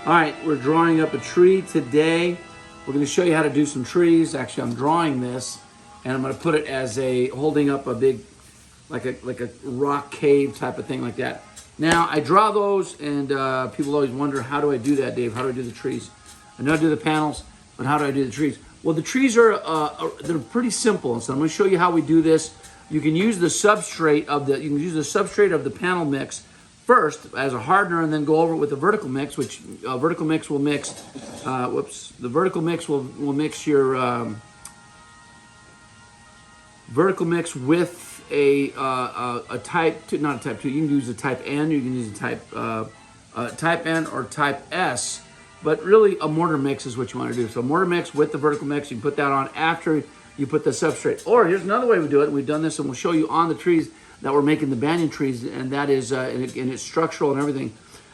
All right, we're drawing up a tree today. We're going to show you how to do some trees. Actually, I'm drawing this, and I'm going to put it as a holding up a big, like a rock cave type of thing like that. Now, I draw those, and people always wonder, how do I do that, Dave? How do I do the trees? I know I do the panels, but how do I do the trees? Well, the trees they're pretty simple, so I'm going to show you how we do this. You can use the substrate of the panel mix first as a hardener, and then go over it with the vertical mix, which vertical mix will mix. The vertical mix will mix your vertical mix with a type 2, not a type 2. You can use a type N. You can use a type N or type S. But really, a mortar mix is what you want to do. So mortar mix with the vertical mix. You can put that on after you put the substrate. Or here's another way we do it. We've done this, and we'll show you on the trees that we're making the banyan trees, and that is in its structural and everything,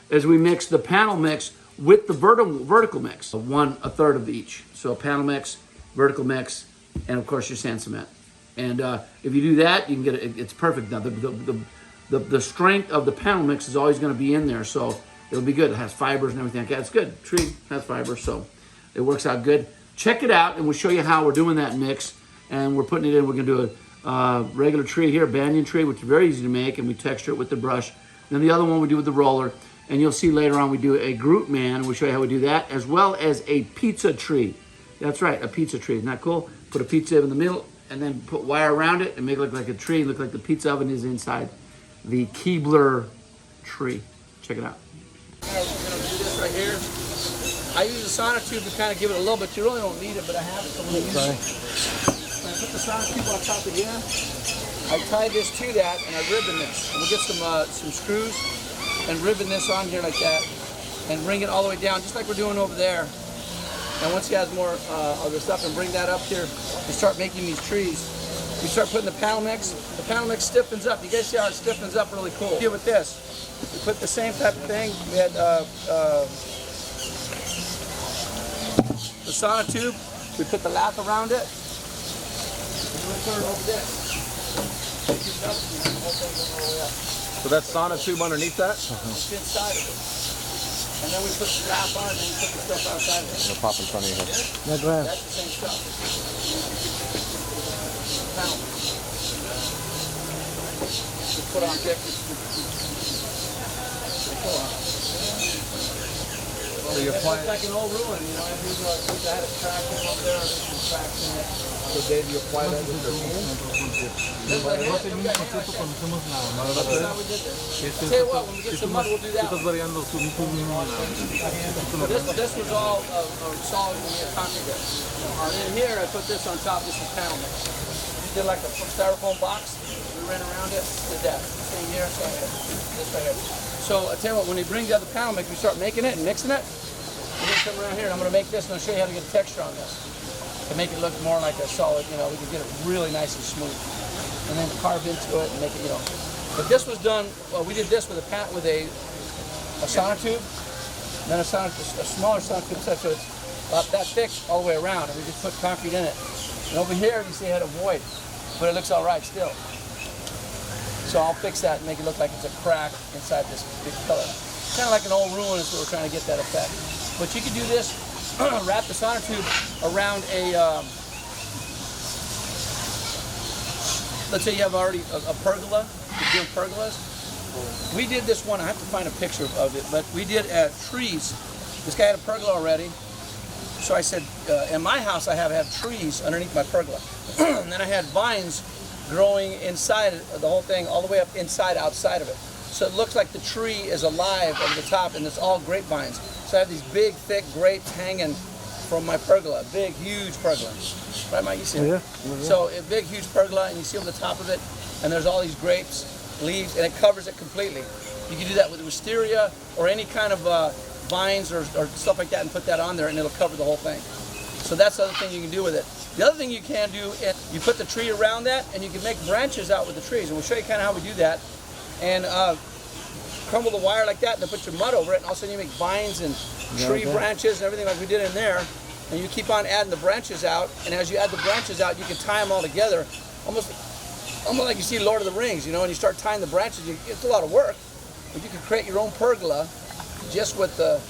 is we mix the panel mix with the vertical mix, a third of each. So panel mix, vertical mix, and of course your sand cement. And if you do that, you can get it. It's perfect. Now the strength of the panel mix is always going to be in there, so it'll be good. It has fibers and everything like that. It's good. Tree has fibers, so it works out good. Check it out, and we'll show you how we're doing that mix. And we're putting it in. We're going to do a regular tree here, banyan tree, which is very easy to make, and we texture it with the brush. Then the other one we do with the roller, and you'll see later on we do a Groot man. We'll show you how we do that, as well as a pizza tree. That's right, a pizza tree. Isn't that cool? Put a pizza in the middle, and then put wire around it, and make it look like a tree, look like the pizza oven is inside the Keebler tree. Check it out. We're going to do this right here. I use a sonotube to kind of give it a little bit. You really don't need it, but I have it, so I'm going to use it. I put the sonotube on top of here. I tie this to that, and I ribbon this. And we'll get some screws and ribbon this on here like that, and bring it all the way down, just like we're doing over there. And once he has more of the stuff, and bring that up here, we start making these trees. We start putting the panel mix. The panel mix stiffens up. You guys see how it stiffens up really cool. Deal with this. We put the same type of thing. We had the sonotube. We put the lath around it. So that's sonotube underneath that? It's inside of it. And then we put the lath on it, and then we put the stuff outside of it. I'm gonna pop in front of you here. Yeah, go ahead. That's the same stuff. Just put on thick. So you apply it like an old ruin, you know. If I had a crack over there, there's some cracks in it. So Dave, you apply that with your hand? That's how we did this. Tell you what, when we get some mud, we'll do that. This was all solid when we had concrete there. And then here, I put this on top. This is panel mix. We did like a styrofoam box. We ran around it. Did that. Same here. Same here. This right here. So I tell you what, when we bring the other panel mix, we start making it and mixing it. We're gonna come around here, and I'm gonna make this, and I'll show you how to get texture on this to make it look more like a solid. You know, we can get it really nice and smooth, and then carve into it and make it. You know, but this was done. Well, we did this with a sonotube, and then a smaller sonotube, so it's about that thick all the way around, and we just put concrete in it. And over here, you see, it had a void, but it looks all right still. So I'll fix that and make it look like it's a crack inside this big pillar. Kind of like an old ruin, so we're trying to get that effect. But you can do this, wrap the sonotube around a, let's say you have already a pergola, you're doing pergolas. We did this one, I have to find a picture of it, but we did trees. This guy had a pergola already. So I said, in my house I have trees underneath my pergola. And then I had vines growing inside the whole thing, all the way up inside, outside of it. So it looks like the tree is alive over the top, and it's all grapevines. So I have these big, thick grapes hanging from my pergola, big, huge pergola. Right, Mike? You see it? Yeah. So a big, huge pergola, and you see over the top of it, and there's all these grapes, leaves, and it covers it completely. You can do that with wisteria or any kind of vines or stuff like that, and put that on there, and it'll cover the whole thing. So that's the other thing you can do with it. The other thing you can do is you put the tree around that, and you can make branches out with the trees. And we'll show you kind of how we do that. And crumble the wire like that, and then put your mud over it, and all of a sudden you make vines and tree branches and everything like we did in there. And you keep on adding the branches out, and as you add the branches out, you can tie them all together, almost like you see Lord of the Rings, you know, and you start tying the branches. It's a lot of work, but you can create your own pergola just with the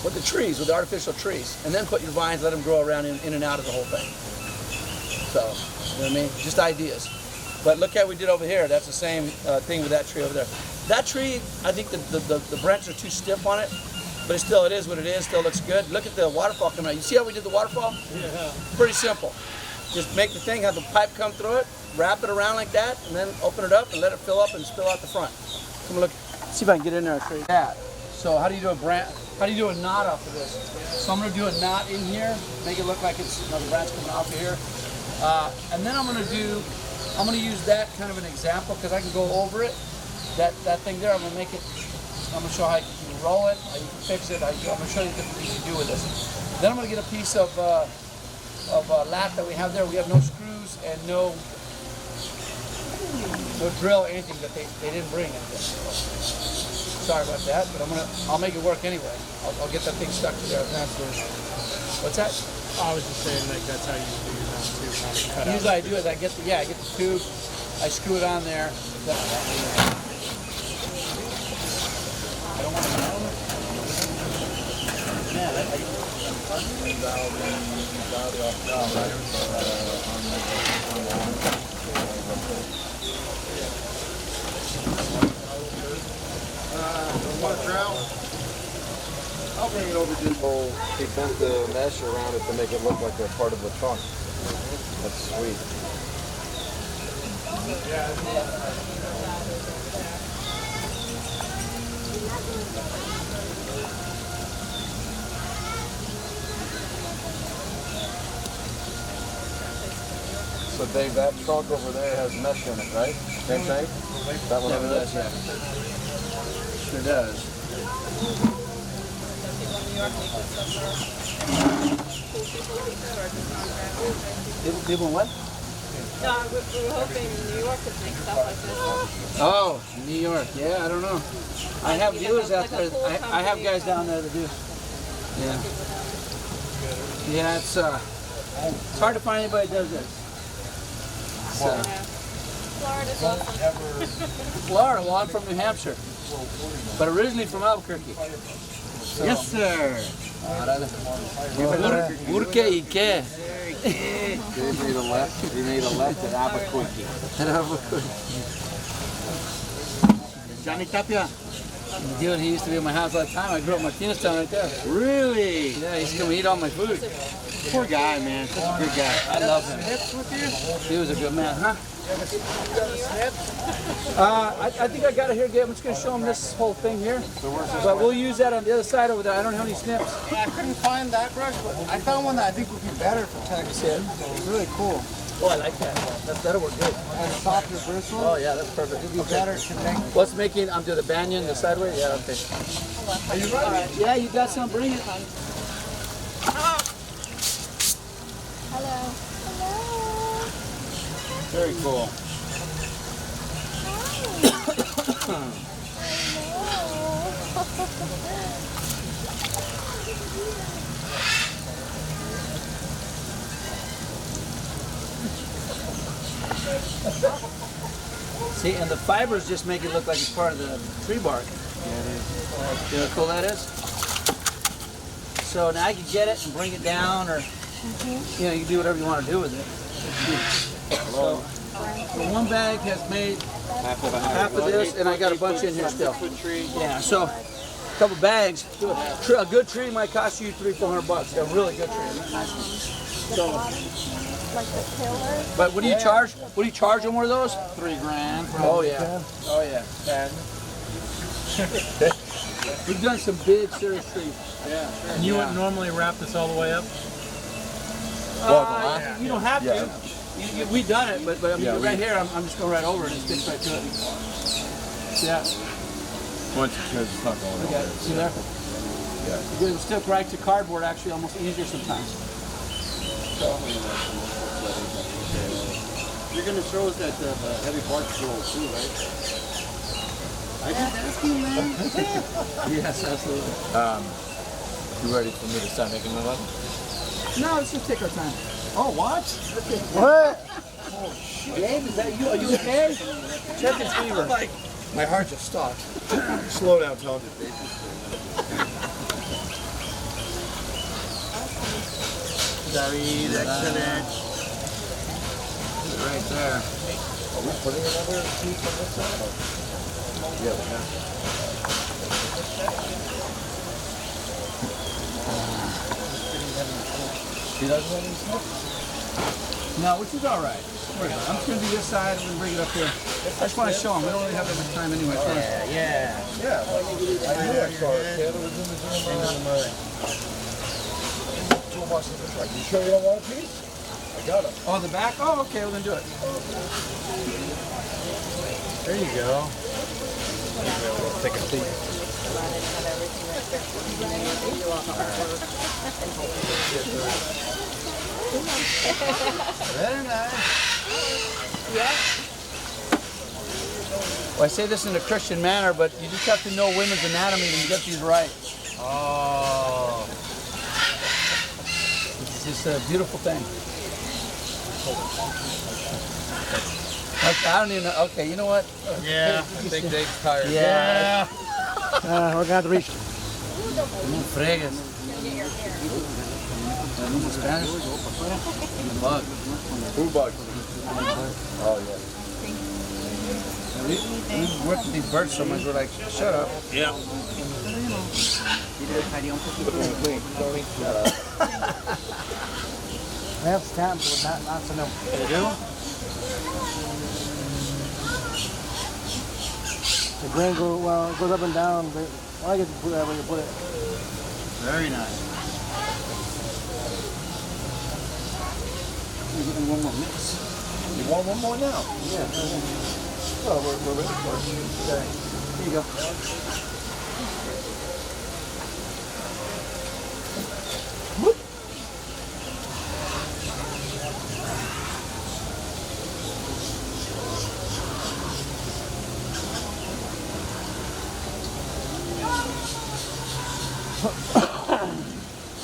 with the trees, with the artificial trees, and then put your vines, let them grow around in and out of the whole thing. So, you know what I mean? Just ideas. But look how we did over here. That's the same thing with that tree over there. That tree, I think the branches are too stiff on it, but it is what it is. Still looks good. Look at the waterfall coming out. You see how we did the waterfall? Yeah. Pretty simple. Just make the thing, have the pipe come through it, wrap it around like that, and then open it up and let it fill up and spill out the front. Come look. See if I can get in there and show you that. So how do you do a knot off of this? So I'm gonna do a knot in here, make it look like it's the branch coming off of here. And then I'm gonna use that kind of an example because I can go over it. That thing there, I'm gonna show how you can roll it, how you can fix it. I'm gonna show you different things you do with this. Then I'm gonna get a piece of lat that we have there. We have no screws and no drill, anything that they didn't bring anything. Sorry about that, but I'll make it work anyway. I'll get that thing stuck to there. What's that? I was just saying, like, that's how you do your own too, kind of cut Usually out. I do it. I get the tube, I screw it on there. I don't want to know. Man, I'll bring it over to the bowl. He bent the mesh around it to make it look like a part of the trunk. That's sweet. So Dave, that trunk over there has mesh in it, right? Same thing? That one over there? yeah. Sure does. People what? No, we were hoping New York could make stuff like this. Oh, New York. Yeah, I don't know. I have viewers out there. I have guys down there that do. Yeah. Yeah, it's hard to find anybody that does this. Yeah. Florida's awesome. Florida, well, I'm from New Hampshire, but originally from Albuquerque. Yes, sir. Burke y qué? Dave made a left. He made a left at Albuquerque. Johnny Tapia. Dude, he used to be at my house all the time. I grew up in Martineztown right there. Really? Yeah, he used to come eat all my food. Poor guy, man. Such a good guy. I love him. He was a good man, huh? I think I got it here, Gabe. I'm just going to show him this whole thing here. But we'll use that on the other side over there. I don't have any snips. Yeah, I couldn't find that brush, but I found one that I think would be better for Texas. It's really cool. Oh, I like that. That'll work good. And softer bristles. Oh, yeah, that's perfect. It'd be better to make. What's making, I'm doing the banyan, the sideways? Yeah, okay. Are you ready? Yeah, you got some, bring it. Hello. Very cool. See, and the fibers just make it look like it's part of the tree bark. Yeah, it is. You know how cool that is? So now I can get it and bring it down, or you know, you can do whatever you want to do with it. So one bag has made half of this, and I got a bunch in here still. Yeah, so a couple bags. A good tree might cost you $300-400. A really good tree. So, Like the pillars. but what do you charge? What do you charge on one of those? $3 grand. Oh yeah. Oh yeah. We've done some big serious trees. Yeah. And you wouldn't normally wrap this all the way up? You don't have to. We've done it, but I mean, right here, I'm just going right over it and stick right to it. Yeah. Once because it's not going Okay. See there? Yeah. You can stick right to cardboard, actually, almost easier sometimes. You're going to show us that heavy bark roll too, right? Yes, absolutely. You ready for me to start making the leather? No, let's just take our time. Oh, what? What? Gabe, is that you? Are you okay? Check his fever. My heart just stopped. Slow down, Tom. David, excellent. Right there. Are we putting another piece on this side? Yeah, we have to. He doesn't have any smoke? No, which is all right. I'm just going to do this side and then bring it up here. I just want to show them. We don't really have that much time anyway. Yeah. Yeah, I knew I saw it. Taylor was in the gym. Toolbox in the truck. You sure you don't want a piece? I got it. Oh, the back? Oh, okay. Well, then do it. There you go. Take a seat. Very nice. Yep. Well, I say this in a Christian manner, but you just have to know women's anatomy to get these right. Oh. It's just a beautiful thing. Okay, I don't even know. Okay, you know what? Yeah. I think Dave's tired. Yeah. We're going to have to reach. No fregas. Spanish? Bug. Who bugs? Oh, yeah. We work with these birds so much, we're like, shut up. Yeah. They have stamps with not to know. You do? The grain it goes up and down, but I guess you put that where you put it. Very nice. One more mix. You want one more now? Yeah. Oh, we're ready for it. Okay. Here you go.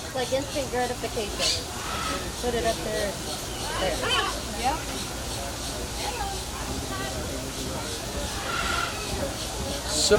It's like instant gratification. Put it up there. Yep. So,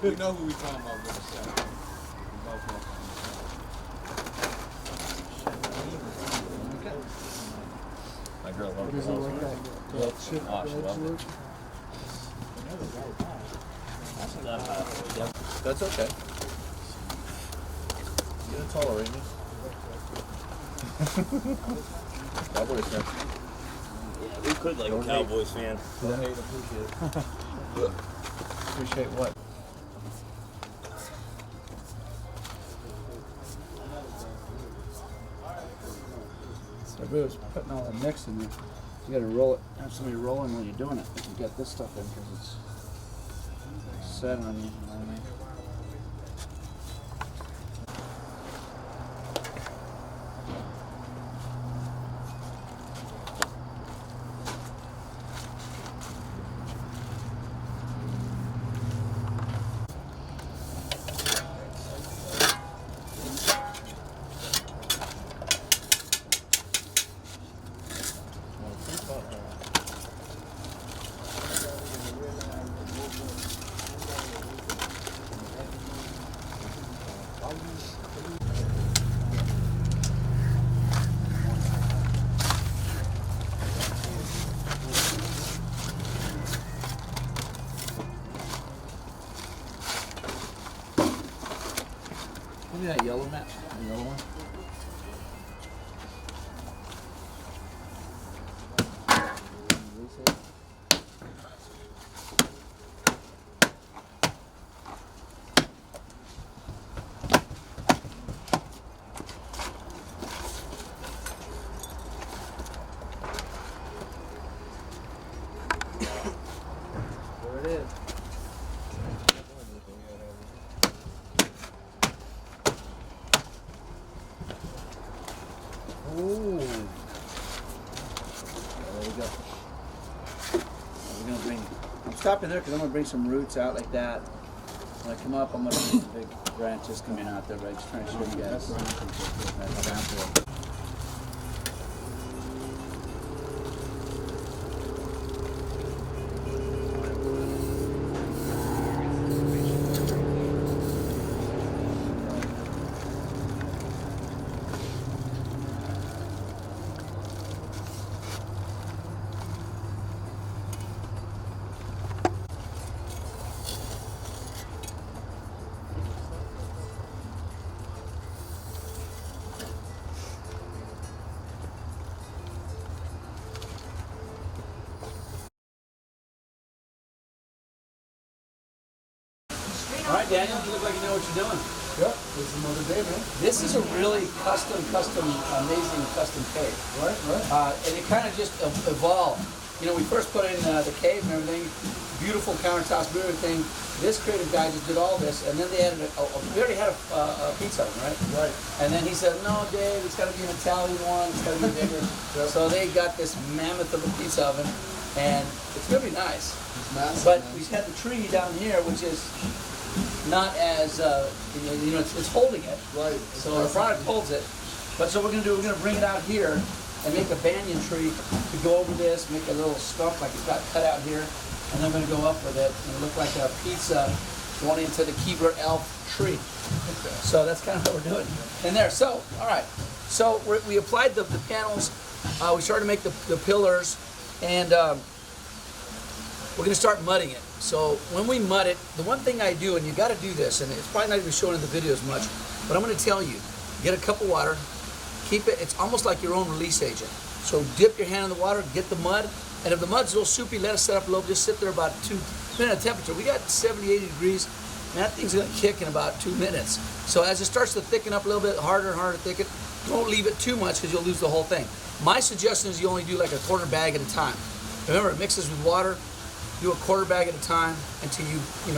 We know who we talking about with the set. We both know. My girl loves Does it like that? Chip Oh, she edge loved it. look? That's okay. You don't tolerate me. Cowboys fan. Yeah, we could like a Cowboys fan. Don't hate, appreciate it. Appreciate what? So everybody was putting all the mix in there. You got to roll it. Have somebody rolling when you're doing it. You can get this stuff in because it's set on you. You know what I mean? Look at that yellow mat. The yellow one. There it is. Ooh. There we go. We're gonna bring. I'm stopping there because I'm gonna bring some roots out like that. When I come up, I'm gonna bring some big branches coming out there. But I'm just trying to show you guys. That's example. All right, Daniel, you look like you know what you're doing. Yep, this is another day, man. This is a really amazing custom cave. Right. And it kind of just evolved. You know, we first put in the cave and everything, beautiful countertops, beautiful everything. This creative guy just did all this, and then they added we already had a pizza oven, right? Right. And then he said, no, Dave, it's got to be an Italian one, it's got to be bigger. So they got this mammoth of a pizza oven, and it's going to be nice. It's massive, But man. we had the tree down here, which is not as, it's holding it. Right. So our product holds it. But so we're going to bring it out here and make a banyan tree to go over this, make a little stump like it's got cut out here, and then we're going to go up with it and look like a pizza going into the Keebler Elf tree. So that's kind of what we're doing in there. So, all right. So we applied the panels. We started to make the pillars, and we're going to start mudding it. So when we mud it, the one thing I do, and you got to do this, and it's probably not even shown in the videos much, but I'm going to tell you, get a cup of water, keep it, it's almost like your own release agent. So dip your hand in the water, get the mud, and if the mud's a little soupy, let it set up a little, just sit there about 2 minutes temperature. We got 70, 80 degrees, and that thing's going to kick in about 2 minutes. So as it starts to thicken up a little bit, harder and harder to thicken, don't leave it too much because you'll lose the whole thing. My suggestion is you only do like a quarter bag at a time. Remember, it mixes with water. Do a quarter bag at a time until you can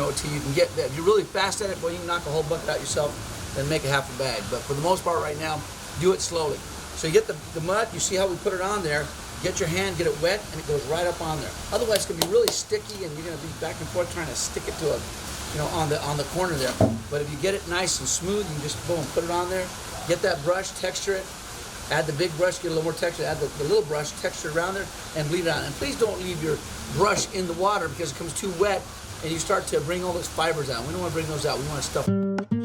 get that. If you're really fast at it, well, you can knock a whole bucket out yourself, then make a half a bag. But for the most part right now, do it slowly. So you get the mud, you see how we put it on there, get your hand, get it wet, and it goes right up on there. Otherwise, it's gonna be really sticky, and you're gonna be back and forth trying to stick it to on the corner there. But if you get it nice and smooth, you can just boom, put it on there, get that brush, texture it, add the big brush, get a little more texture, add the little brush, texture around there, and bleed it on. And please don't leave your brush in the water because it becomes too wet and you start to bring all those fibers out. We don't want to bring those out. We want to stuff.